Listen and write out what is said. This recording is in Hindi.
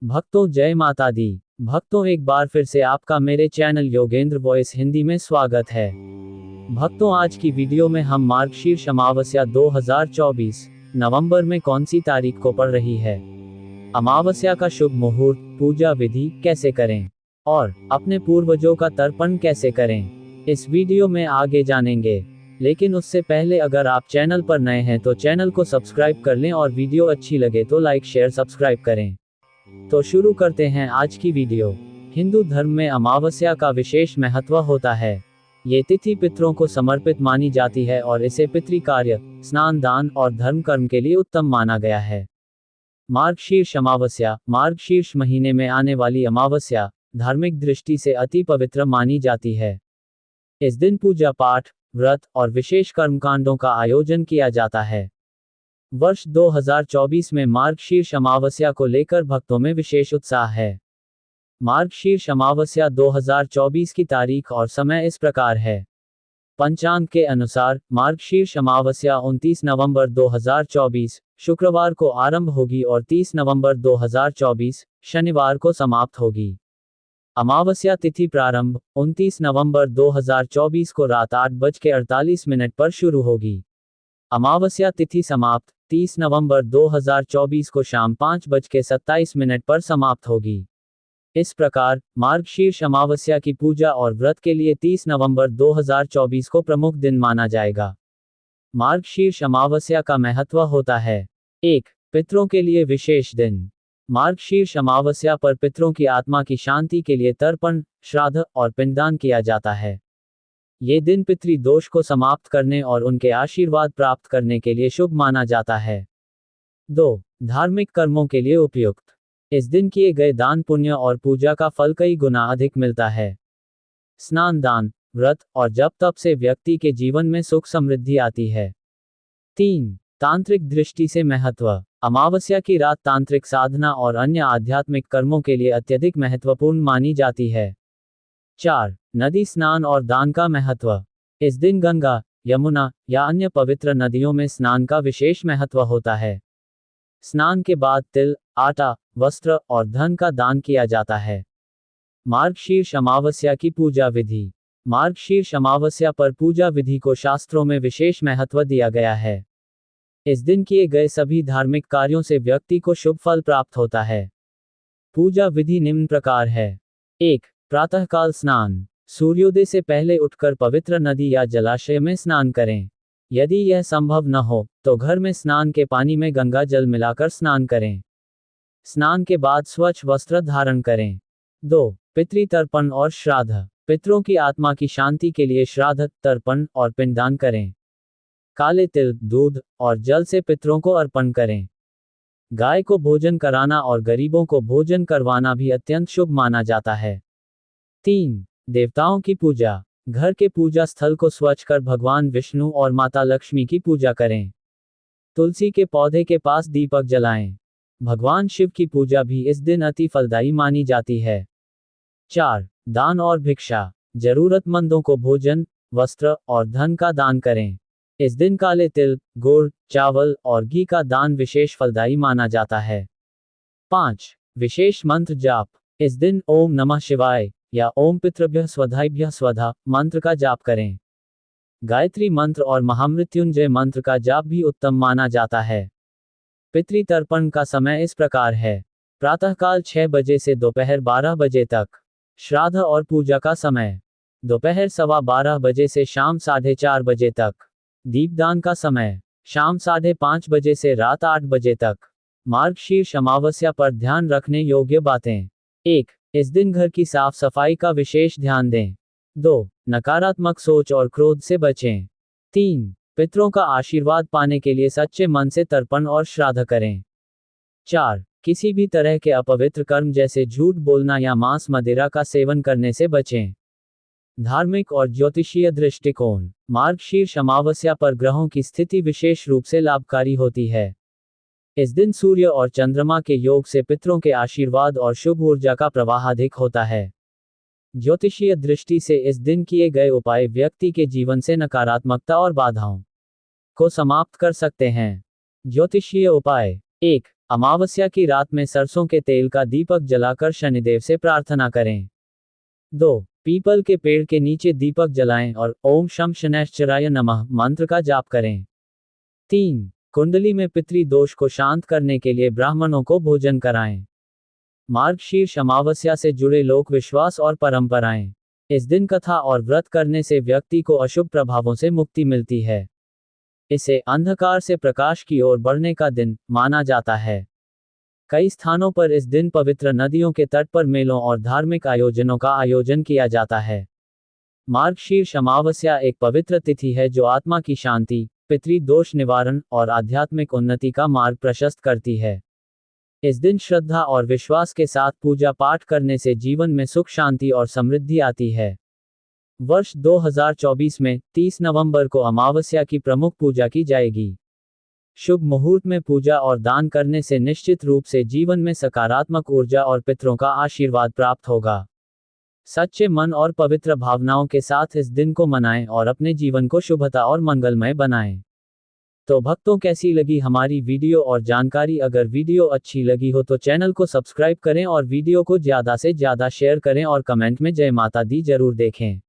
भक्तों जय माता दी। भक्तों एक बार फिर से आपका मेरे चैनल योगेंद्र वॉइस हिंदी में स्वागत है। भक्तों आज की वीडियो में हम मार्गशीर्ष अमावस्या 2024 नवंबर में कौन सी तारीख को पड़ रही है, अमावस्या का शुभ मुहूर्त, पूजा विधि कैसे करें और अपने पूर्वजों का तर्पण कैसे करें, इस वीडियो में आगे जानेंगे। लेकिन उससे पहले अगर आप चैनल पर नए हैं तो चैनल को सब्सक्राइब कर लें और वीडियो अच्छी लगे तो लाइक शेयर सब्सक्राइब करें। तो शुरू करते हैं आज की वीडियो। हिंदू धर्म में अमावस्या का विशेष महत्व होता है। ये तिथि पितरों को समर्पित मानी जाती है और इसे पितृ कार्य, स्नान दान और धर्म कर्म के लिए उत्तम माना गया है। मार्गशीर्ष अमावस्या, मार्गशीर्ष महीने में आने वाली अमावस्या धार्मिक दृष्टि से अति पवित्र मानी जाती है। इस दिन पूजा पाठ, व्रत और विशेष कर्मकांडों का आयोजन किया जाता है। वर्ष 2024 में मार्गशीर्ष अमावस्या को लेकर भक्तों में विशेष उत्साह है। मार्गशीर्ष अमावस्या 2024 की तारीख और समय इस प्रकार है। पंचांग के अनुसार मार्गशीर्ष अमावस्या 29 नवंबर 2024 शुक्रवार को आरंभ होगी और 30 नवंबर 2024 शनिवार को समाप्त होगी। अमावस्या तिथि प्रारंभ 29 नवंबर 2024 को रात 8:48 पर शुरू होगी। अमावस्या तिथि समाप्त 30 नवंबर 2024 को शाम 5:27 पर समाप्त होगी। इस प्रकार मार्गशीर्ष अमावस्या की पूजा और व्रत के लिए 30 नवंबर 2024 को प्रमुख दिन माना जाएगा। मार्गशीर्ष अमावस्या का महत्व होता है। 1. पितरों के लिए विशेष दिन। मार्गशीर्ष अमावस्या पर पितरों की आत्मा की शांति के लिए तर्पण, श्राद्ध और पिंडदान किया जाता है। ये दिन पितृ दोष को समाप्त करने और उनके आशीर्वाद प्राप्त करने के लिए शुभ माना जाता है। 2. धार्मिक कर्मों के लिए उपयुक्त। इस दिन किए गए दान पुण्य और पूजा का फल कई गुना अधिक मिलता है। स्नान दान, व्रत और जप तप से व्यक्ति के जीवन में सुख समृद्धि आती है। 3. तांत्रिक दृष्टि से महत्व। अमावस्या की रात तांत्रिक साधना और अन्य आध्यात्मिक कर्मों के लिए अत्यधिक महत्वपूर्ण मानी जाती है। 4. नदी स्नान और दान का महत्व। इस दिन गंगा, यमुना या अन्य पवित्र नदियों में स्नान का विशेष महत्व होता है। स्नान के बाद तिल, आटा, वस्त्र और धन का दान किया जाता है। मार्गशीर्ष अमावस्या की पूजा विधि। मार्गशीर्ष अमावस्या पर पूजा विधि को शास्त्रों में विशेष महत्व दिया गया है। इस दिन किए गए सभी धार्मिक कार्यों से व्यक्ति को शुभ फल प्राप्त होता है। पूजा विधि निम्न प्रकार है। 1. प्रातःकाल स्नान। सूर्योदय से पहले उठकर पवित्र नदी या जलाशय में स्नान करें। यदि यह संभव न हो तो घर में स्नान के पानी में गंगा जल मिलाकर स्नान करें। स्नान के बाद स्वच्छ वस्त्र धारण करें। 2. पितृ तर्पण और श्राद्ध। पितरों की आत्मा की शांति के लिए श्राद्ध, तर्पण और पिंडदान करें। काले तिल, दूध और जल से पितरों को अर्पण करें। गाय को भोजन कराना और गरीबों को भोजन करवाना भी अत्यंत शुभ माना जाता है। 3. देवताओं की पूजा। घर के पूजा स्थल को स्वच्छ कर भगवान विष्णु और माता लक्ष्मी की पूजा करें। तुलसी के पौधे के पास दीपक जलाएं। भगवान शिव की पूजा भी इस दिन अति फलदायी मानी जाती है। 4. दान और भिक्षा। जरूरतमंदों को भोजन, वस्त्र और धन का दान करें। इस दिन काले तिल, गुड़, चावल और घी का दान विशेष फलदायी माना जाता है। 5. विशेष मंत्र जाप। इस दिन ओम नमः शिवाय या ओम पितृभ्यः स्वधाभ्यः स्वधा मंत्र का जाप करें। गायत्री मंत्र और महामृत्युंजय मंत्र का जाप भी उत्तम माना जाता है। पितृ तर्पण का समय इस प्रकार है। प्रातःकाल 6 बजे से दोपहर 12 बजे तक। श्राद्ध और पूजा का समय दोपहर 12:15 बजे से शाम 4:30 बजे तक। दीपदान का समय शाम 5:30 बजे से रात 8 बजे तक। मार्गशीर्ष अमावस्या पर ध्यान रखने योग्य बातें। 1. इस दिन घर की साफ सफाई का विशेष ध्यान दें। 2. नकारात्मक सोच और क्रोध से बचें। 3. पितरों का आशीर्वाद पाने के लिए सच्चे मन से तर्पण और श्राद्ध करें। 4. किसी भी तरह के अपवित्र कर्म जैसे झूठ बोलना या मांस मदिरा का सेवन करने से बचें। धार्मिक और ज्योतिषीय दृष्टिकोण। मार्गशीर्ष अमावस्या पर ग्रहों की स्थिति विशेष रूप से लाभकारी होती है। इस दिन सूर्य और चंद्रमा के योग से पितरों के आशीर्वाद और शुभ ऊर्जा का प्रवाह अधिक होता है। ज्योतिषीय दृष्टि से इस दिन किए गए उपाय व्यक्ति के जीवन से नकारात्मकता और बाधाओं को समाप्त कर सकते हैं। ज्योतिषीय उपाय। 1. अमावस्या की रात में सरसों के तेल का दीपक जलाकर शनिदेव से प्रार्थना करें। 2. पीपल के पेड़ के नीचे दीपक जलाएं और ओम शम शनैश्चराय नमः मंत्र का जाप करें। 3. कुंडली में पितृ दोष को शांत करने के लिए ब्राह्मणों को भोजन कराएं। मार्गशीर्ष अमावस्या से जुड़े लोक विश्वास और परंपराएं। इस दिन कथा और व्रत करने से व्यक्ति को अशुभ प्रभावों से मुक्ति मिलती है। इसे अंधकार से प्रकाश की ओर बढ़ने का दिन माना जाता है। कई स्थानों पर इस दिन पवित्र नदियों के तट पर मेलों और धार्मिक आयोजनों का आयोजन किया जाता है। मार्गशीर्ष अमावस्या एक पवित्र तिथि है जो आत्मा की शांति, पितृ दोष निवारण और आध्यात्मिक उन्नति का मार्ग प्रशस्त करती है। इस दिन श्रद्धा और विश्वास के साथ पूजा पाठ करने से जीवन में सुख शांति और समृद्धि आती है। वर्ष 2024 में 30 नवंबर को अमावस्या की प्रमुख पूजा की जाएगी। शुभ मुहूर्त में पूजा और दान करने से निश्चित रूप से जीवन में सकारात्मक ऊर्जा और पितरों का आशीर्वाद प्राप्त होगा। सच्चे मन और पवित्र भावनाओं के साथ इस दिन को मनाएं और अपने जीवन को शुभता और मंगलमय बनाएं। तो भक्तों, कैसी लगी हमारी वीडियो और जानकारी? अगर वीडियो अच्छी लगी हो तो चैनल को सब्सक्राइब करें और वीडियो को ज़्यादा से ज़्यादा शेयर करें और कमेंट में जय माता दी जरूर देखें।